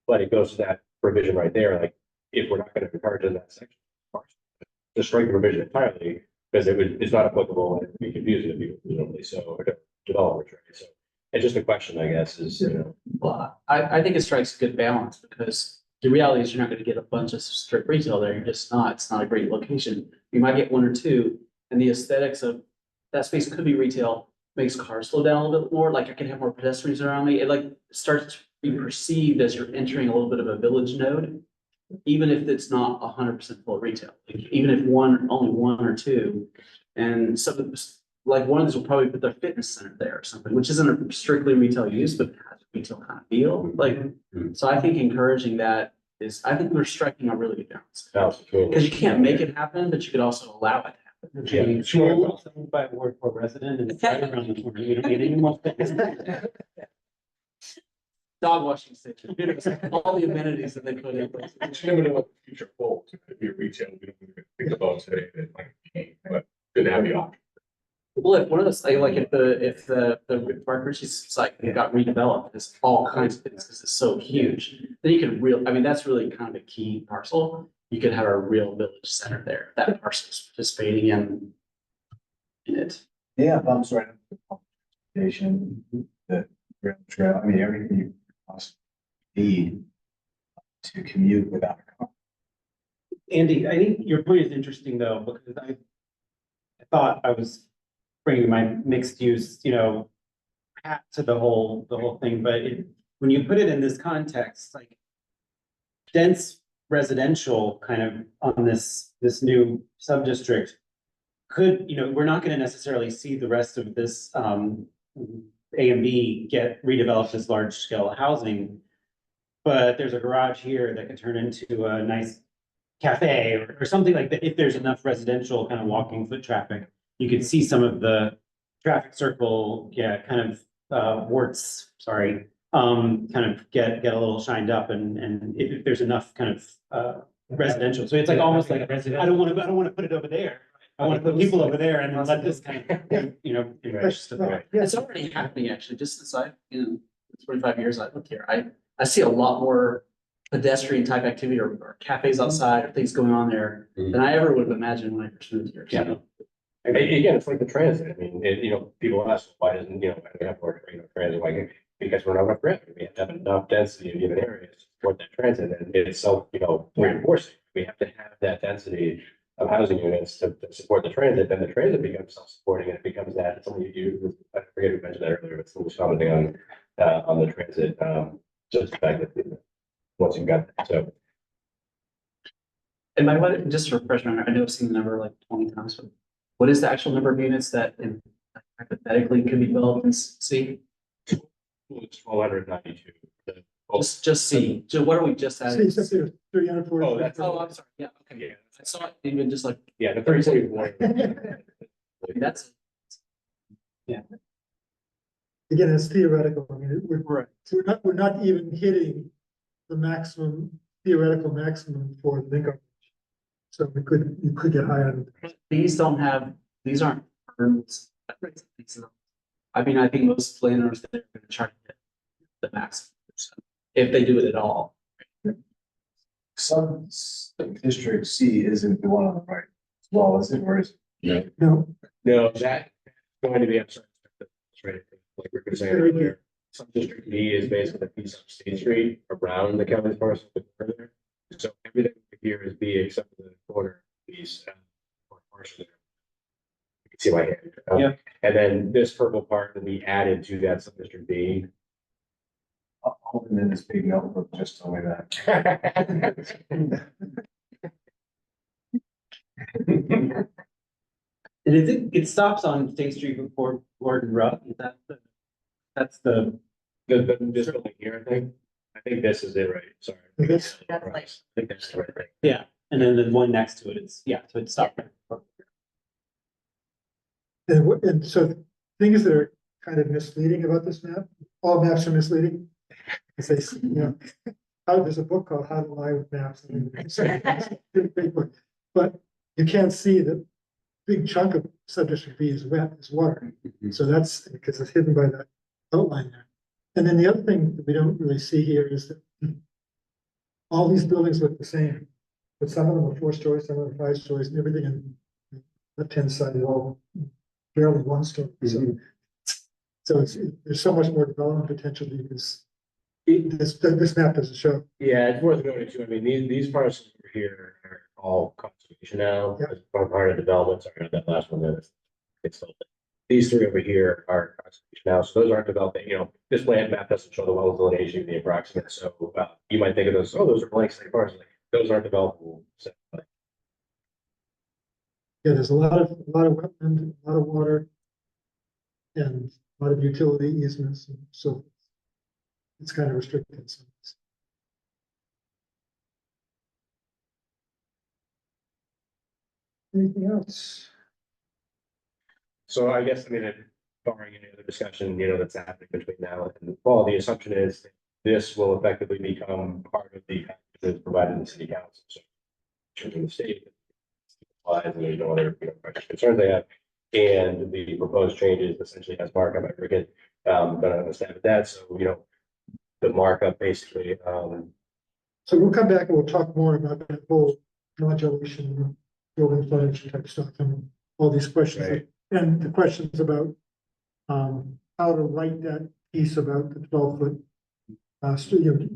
But it goes to that provision right there, like, if we're not going to encourage in that section, just strike the provision entirely, because it's not applicable and it'd be confusing to people, presumably, so developers, right? So it's just a question, I guess, is, Well, I think it strikes a good balance because the reality is you're not gonna get a bunch of strip retail there. You're just not. It's not a great location. You might get one or two, and the aesthetics of that space could be retail, makes cars slow down a little bit more. Like I can have more pedestrians around me. It like starts to be perceived as you're entering a little bit of a village node, even if it's not 100% full retail. Like, even if only one or two, and some of the, like one of these will probably put their fitness center there or something, which isn't a strictly retail use, but has a retail kind of feel. Like, so I think encouraging that I think we're striking a really good balance. Because you can't make it happen, but you could also allow it to happen. Yeah, Sure. By word for resident and it's right around the corner. You don't need any more. Dog washing station, all the amenities that they put in place. You never know what the future holds. It could be retail, we don't even think about today, it might be, but good to have the option. Well, if one of those, like if the Park Ritchie's site got redeveloped, there's all kinds of things, because it's so huge. Then you could that's really kind of a key parcel. You could have a real village center there. That parcel's participating in it. Yeah, bumps right up the station, the rail trail, I mean, everything you possibly need to commute without a car. Andy, I think your point is interesting though, because I thought I was bringing my mixed use, hat to the whole thing, but when you put it in this context, like dense residential kind of on this new sub-district could, we're not going to necessarily see the rest of this A and B get redeveloped as large scale housing. But there's a garage here that could turn into a nice cafe or something like that. If there's enough residential kind of walking foot traffic, you could see some of the traffic circle, kind of warts, kind of get a little shined up and if there's enough kind of, residential. So it's like almost like, I don't want to put it over there. I want to put people over there and then let this kind of, you know. Right. It's already happening, actually, just since I've, 25 years I've lived here, I see a lot more pedestrian type activity or cafes outside or things going on there than I ever would have imagined when I first moved here. Yeah. Again, it's like the transit. I mean, people ask, why doesn't, why do we have more, transit? Why? Because we're not enough revenue. We have to have enough density in given areas to support that transit, and it's self, reinforcing. We have to have that density of housing units to support the transit, then the transit becomes self-supporting, and it becomes that, it's something I forget who mentioned that earlier, but someone was commenting on the transit, just the fact that, once you've got that, so. And by the way, just to refresh my memory, I know I've seen the number like 20 times, but what is the actual number of units that hypothetically could be developed in C? It's 1,292. Just C, so what are we just See, adding? it's up there, 340. Oh, that's- Oh, I'm sorry, yeah, okay, Yeah, I saw it even just like, yeah, the 3041. that's, Again, it's theoretical. I mean, right. we're not even hitting the maximum, theoretical maximum for the income. So you could get higher. Than that. These aren't permits. I mean, I think most landowners, they're gonna try to get the max, if they do it at all. Some district C isn't the one on the right, as well as it, or is it? No, No, that's going to be upside. That's right. Like we're saying earlier, some district B is basically a piece of State Street around the county's parcel further. So everything here is B except for the corner piece. Or parcel there. You can see my hand. Yeah. And then this purple part will be added to that sub-district B. I'll hold it in this big notebook, just tell me that. And it stops on State Street before Gordon Road, is that that's the, This building here, I think this is it, right? Sorry. This- That's like- I think that's the right thing. yeah, and then the one next to it is, yeah, so it stopped. and so things that are kind of misleading about this map, all maps are misleading. Because there's a book called How to Lie with Maps. Big book. But you can't see the big chunk of subdistrict B is wet, is water. So that's because it's hidden by that outline there. And then the other thing that we don't really see here is that all these buildings look the same, but some of them are 4 stories, some of them are 5 stories, and everything in the left-hand side is all barely 1 story. So there's so much more development potential because this map doesn't show. Yeah, it's worth noting too. I mean, these parcels over here are all conservation now. Yeah. As part of development, sorry, that last one there. It's still, these 3 over here are conservation now, so those aren't developing, this land map doesn't show the well delineation, the approximate, so you might think of those, those are blank slate parcels, those aren't developable. So, Yeah, there's a lot of wetland, a lot of water. And a lot of utility easements, and so it's kind of restricted. So anything else? So I guess, barring any other discussion, that's happening between now and the fall, the assumption is this will effectively become part of the packages provided in the city council. So, in the state, applies, and there's no other concerns they have. And the proposed changes essentially has markup. I forget, gonna understand that. So, the markup basically, So we'll come back and we'll talk more about that whole modulation, building frontage type stuff, and all these questions, Right. and the questions about how to write that piece about the 12-foot.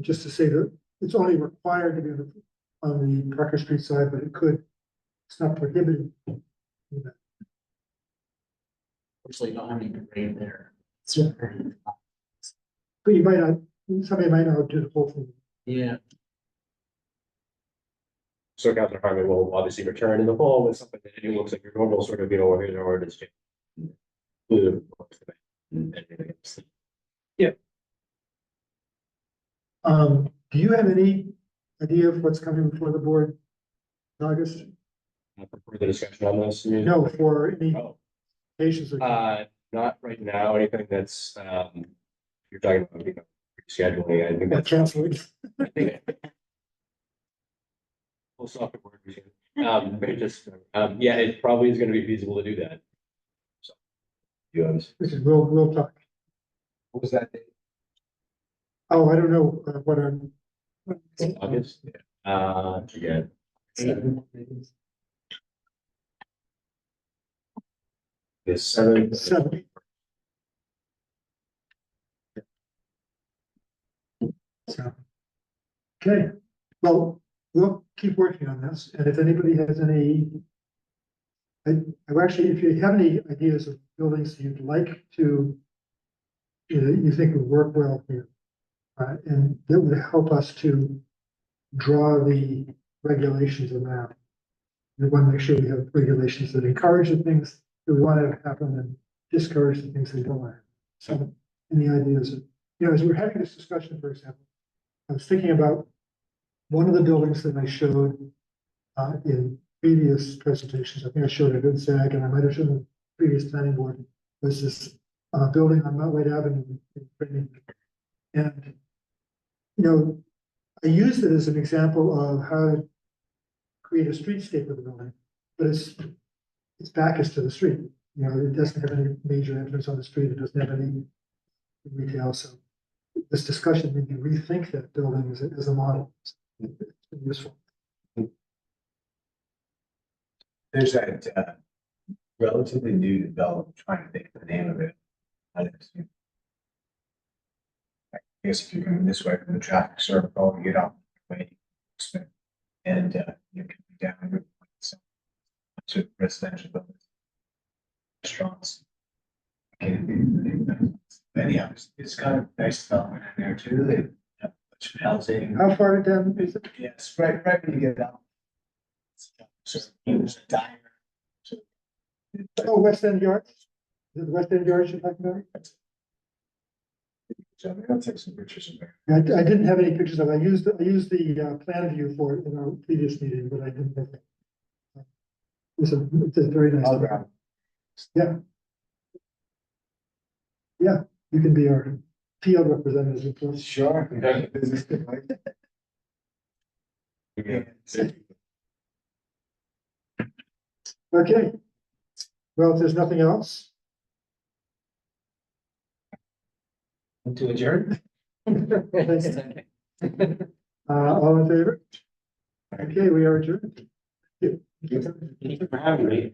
Just to say that it's only required to be on the Parker Street side, but it's not prohibited. Unfortunately, you don't have any grade there. Yeah. But you might not, somebody might not do the whole thing. Yeah, so Councilor Harmon will obviously return in the fall with something that it looks like your normal sort of, here's our ordinance change. Do you have any idea of what's coming before the board in August? For the discussion on this. No, for any Oh. patients or. Not right now, anything that's, you're talking about, scheduling, I think Or that's. canceling. I think- We'll stop at word. But just, yeah, it probably is gonna be feasible to do that. So. Okay, we'll talk. What was that? Oh, I don't know what I'm. August, again, the seventh. Seven. So. Okay, well, we'll keep working on this, and if anybody has any. I actually, if you have any ideas of buildings you'd like to. You think would work well here. And that would help us to draw the regulations around. We want to make sure we have regulations that encourage the things that we want to have happen and discourage the things that we don't want. So any ideas of, as we're having this discussion, for example, I was thinking about one of the buildings that I showed in previous presentations. I think I showed it in SAG and I might have shown the previous planning board, was this building on Mount White Avenue in Framingham. And, I used it as an example of how to create a streetscape of the building, but its back is to the street. It doesn't have any major entrance on the street. It doesn't have any retail. So this discussion made me rethink that building as a model. It's been useful. There's that relatively new development, trying to think of the name of it. I guess if you're going this way from the traffic circle, you get off the way. And you can be down to residential buildings. Restaurants. Anyhow, it's got a nice development in there too. They have a bunch of housing. How far down is it? Yes, right when you get down. So there's a diner. Oh, West End Yards? Is it West End Yards you're talking about? So I'll take some pictures of there. I didn't have any pictures of it. I used the plan view for it in our previous meeting, but I didn't have it. It's a very nice. I'll grab Yeah. Yeah, you can be our field representative. Of course. Sure. Okay. Well, if there's nothing else. To adjourn? All in favor? Okay, we are adjourned. Thank you for having me.